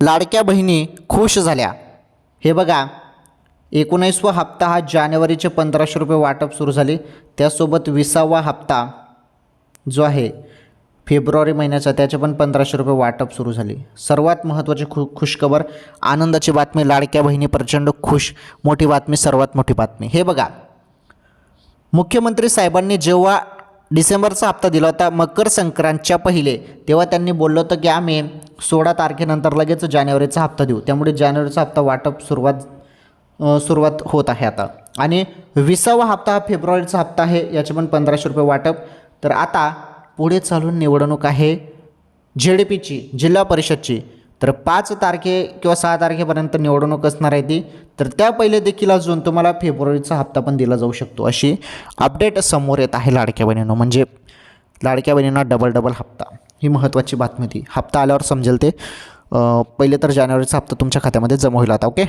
लाडक्या बहिणी खुश झाल्या. हे बघा, 19वा हप्ता हा जानेवारीचे 1500 रुपये वाटप सुरू झाले. त्यासोबत 20वा हप्ता जो आहे फेब्रुवारी महिन्याचा त्याचे पण 1500 रुपये वाटप सुरू झाले. सर्वात महत्त्वाची खुशखबर, आनंदाची बातमी, लाडक्या बहिणी प्रचंड खुश. मोठी बातमी, सर्वात मोठी बातमी. हे बघा, मुख्यमंत्री साहेबांनी जेव्हा डिसेंबरचा हप्ता दिला होता मकर संक्रांतच्या पहिले, तेव्हा त्यांनी बोललं होतं की आम्ही 16 तारखेनंतर लगेच जानेवारीचा हप्ता देऊ. त्यामुळे जानेवारीचा हप्ता वाटप सुरुवात होत आहे आता. आणि 20वा हप्ता हा फेब्रुवारीचा हप्ता आहे, याचे पण 1500 रुपये वाटप. तर आता पुढे चालून निवडणूक आहे ZDPची, जिल्हा परिषदची. तर 5 तारखे किंवा 6 तारखेपर्यंत निवडणूक असणार आहे ती. तर त्या पहिले देखील अजून तुम्हाला फेब्रुवारीचा हप्ता पण दिला जाऊ शकतो, अशी अपडेट समोर येत आहे लाडक्या बहिणींनो. म्हणजे लाडक्या बहिणींना डबल हप्ता, ही महत्त्वाची बातमी. ती हप्ता आल्यावर समजेल ते. पहिले तर जानेवारीचा हप्ता तुमच्या खात्यामध्ये जमा होईल आता. ओके.